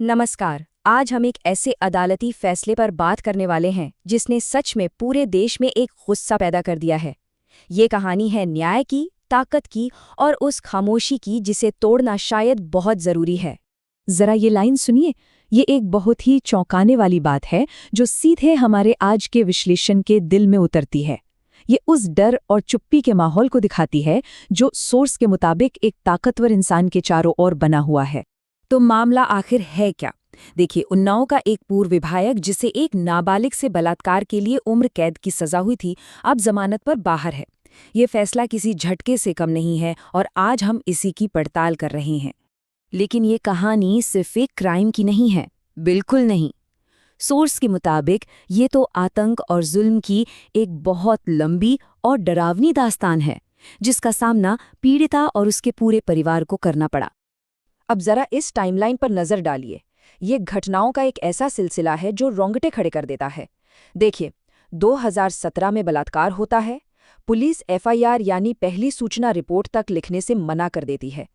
नमस्कार। आज हम एक ऐसे अदालती फैसले पर बात करने वाले हैं जिसने सच में पूरे देश में एक गुस्सा पैदा कर दिया है। ये कहानी है न्याय की, ताकत की और उस खामोशी की जिसे तोड़ना शायद बहुत जरूरी है। जरा ये लाइन सुनिए। ये एक बहुत ही चौंकाने वाली बात है जो सीधे हमारे आज के विश्लेषण के दिल में उतरती है। ये उस डर और चुप्पी के माहौल को दिखाती है जो सोर्स के मुताबिक एक ताकतवर इंसान के चारों ओर बना हुआ है। तो मामला आखिर है क्या? देखिए, उन्नाव का एक पूर्व विधायक जिसे एक नाबालिग से बलात्कार के लिए उम्र कैद की सजा हुई थी, अब जमानत पर बाहर है। ये फैसला किसी झटके से कम नहीं है और आज हम इसी की पड़ताल कर रहे हैं। लेकिन ये कहानी सिर्फ एक क्राइम की नहीं है, बिल्कुल नहीं। सोर्स के मुताबिक ये तो आतंक और जुल्म की एक बहुत लंबी और डरावनी दास्तान है जिसका सामना पीड़िता और उसके पूरे परिवार को करना पड़ा। अब जरा इस टाइमलाइन पर नजर डालिए। ये घटनाओं का एक ऐसा सिलसिला है जो रोंगटे खड़े कर देता है। देखिए, 2017 में बलात्कार होता है। पुलिस एफआईआर यानी पहली सूचना रिपोर्ट तक लिखने से मना कर देती है।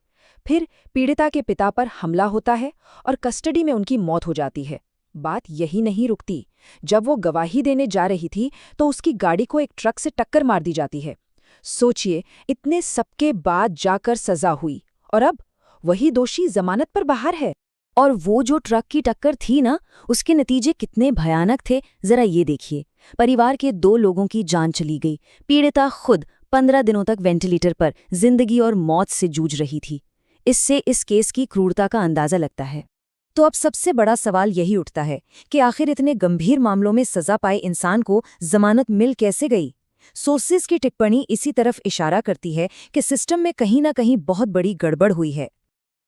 फिर पीड़िता के पिता पर हमला होता है और कस्टडी में उनकी मौत हो जाती है। बात यही नहीं रुकती। जब वो गवाही देने जा रही थी तो उसकी गाड़ी को एक ट्रक से टक्कर मार दी जाती है। सोचिए, इतने सबके बाद जाकर सजा हुई और अब वही दोषी जमानत पर बाहर है। और वो जो ट्रक की टक्कर थी ना, उसके नतीजे कितने भयानक थे, जरा ये देखिए। परिवार के 2 लोगों की जान चली गई। पीड़िता खुद 15 दिनों तक वेंटिलेटर पर जिंदगी और मौत से जूझ रही थी। इससे इस केस की क्रूरता का अंदाजा लगता है। तो अब सबसे बड़ा सवाल यही उठता है कि आखिर इतने गंभीर मामलों में सजा पाए इंसान को जमानत मिल कैसे गई? सोर्सेस की टिप्पणी इसी तरफ इशारा करती है कि सिस्टम में कहीं ना कहीं बहुत बड़ी गड़बड़ हुई है।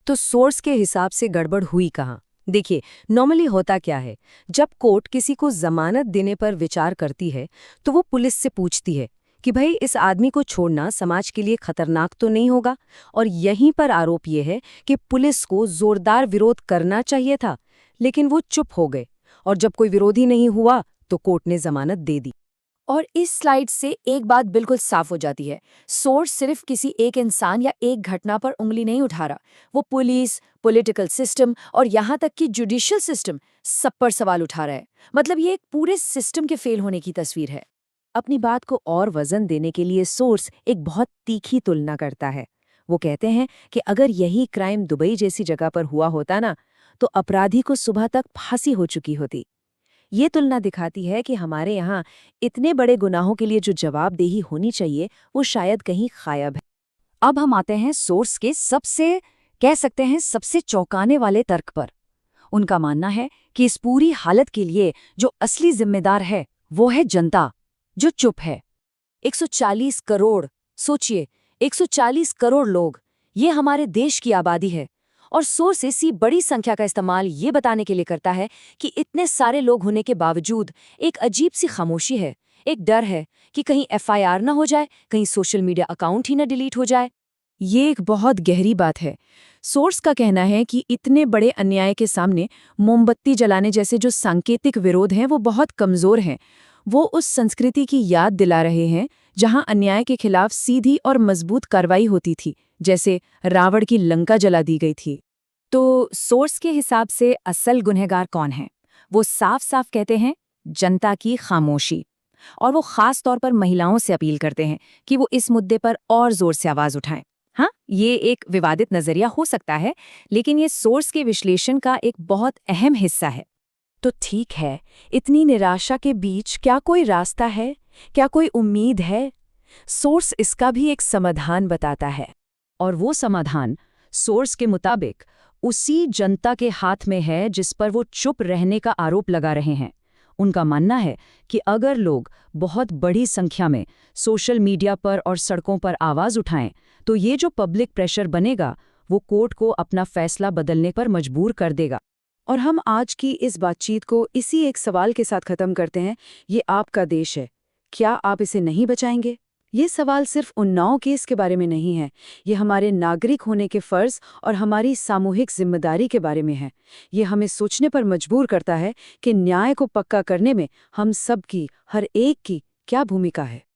तो सोर्स के हिसाब से गड़बड़ हुई कहाँ? देखिए, नॉर्मली होता क्या है, जब कोर्ट किसी को जमानत देने पर विचार करती है तो वो पुलिस से पूछती है कि भाई, इस आदमी को छोड़ना समाज के लिए खतरनाक तो नहीं होगा। और यहीं पर आरोप ये है कि पुलिस को जोरदार विरोध करना चाहिए था, लेकिन वो चुप हो गए और जब कोई विरोध ही नहीं हुआ तो कोर्ट ने जमानत दे दी। और इस स्लाइड से एक बात बिल्कुल साफ हो जाती है। सोर्स सिर्फ किसी एक इंसान या एक घटना पर उंगली नहीं उठा रहा, वो पुलिस, पॉलिटिकल सिस्टम और यहाँ तक कि जुडिशियल सिस्टम सब पर सवाल उठा रहा है। मतलब ये एक पूरे सिस्टम के फेल होने की तस्वीर है। अपनी बात को और वजन देने के लिए सोर्स एक बहुत तीखी तुलना करता है। वो कहते हैं कि अगर यही क्राइम दुबई जैसी जगह पर हुआ होता ना, तो अपराधी को सुबह तक फांसी हो चुकी होती। ये तुलना दिखाती है कि हमारे यहाँ इतने बड़े गुनाहों के लिए जो जवाबदेही होनी चाहिए वो शायद कहीं गायब है। अब हम आते हैं सोर्स के सबसे चौंकाने वाले तर्क पर। उनका मानना है कि इस पूरी हालत के लिए जो असली जिम्मेदार है वो है जनता, जो चुप है। 140 करोड़, सोचिए, 140 करोड़ लोग, ये हमारे देश की आबादी है। और सोर्स इसी बड़ी संख्या का इस्तेमाल ये बताने के लिए करता है कि इतने सारे लोग होने के बावजूद एक अजीब सी खामोशी है, एक डर है कि कहीं एफआईआर ना हो जाए, कहीं सोशल मीडिया अकाउंट ही ना डिलीट हो जाए। ये एक बहुत गहरी बात है। सोर्स का कहना है कि इतने बड़े अन्याय के सामने मोमबत्ती जलाने जैसे जो सांकेतिक विरोध हैं वो बहुत कमजोर हैं। वो उस संस्कृति की याद दिला रहे हैं जहां अन्याय के खिलाफ सीधी और मजबूत कार्रवाई होती थी, जैसे रावण की लंका जला दी गई थी। तो सोर्स के हिसाब से असल गुनहगार कौन है? वो साफ साफ कहते हैं, जनता की खामोशी। और वो खास तौर पर महिलाओं से अपील करते हैं कि वो इस मुद्दे पर और जोर से आवाज उठाएं। हाँ, ये एक विवादित नजरिया हो सकता है, लेकिन ये सोर्स के विश्लेषण का एक बहुत अहम हिस्सा है। तो ठीक है, इतनी निराशा के बीच क्या कोई रास्ता है? क्या कोई उम्मीद है? सोर्स इसका भी एक समाधान बताता है। और वो समाधान सोर्स के मुताबिक उसी जनता के हाथ में है जिस पर वो चुप रहने का आरोप लगा रहे हैं। उनका मानना है कि अगर लोग बहुत बड़ी संख्या में सोशल मीडिया पर और सड़कों पर आवाज उठाएं, तो ये जो पब्लिक प्रेशर बनेगा वो कोर्ट को अपना फैसला बदलने पर मजबूर कर देगा। और हम आज की इस बातचीत को इसी एक सवाल के साथ खत्म करते हैं। ये आपका देश है, क्या आप इसे नहीं बचाएंगे? ये सवाल सिर्फ उन्नाव केस के बारे में नहीं है, ये हमारे नागरिक होने के फर्ज और हमारी सामूहिक जिम्मेदारी के बारे में है। ये हमें सोचने पर मजबूर करता है कि न्याय को पक्का करने में हम सब की, हर एक की क्या भूमिका है।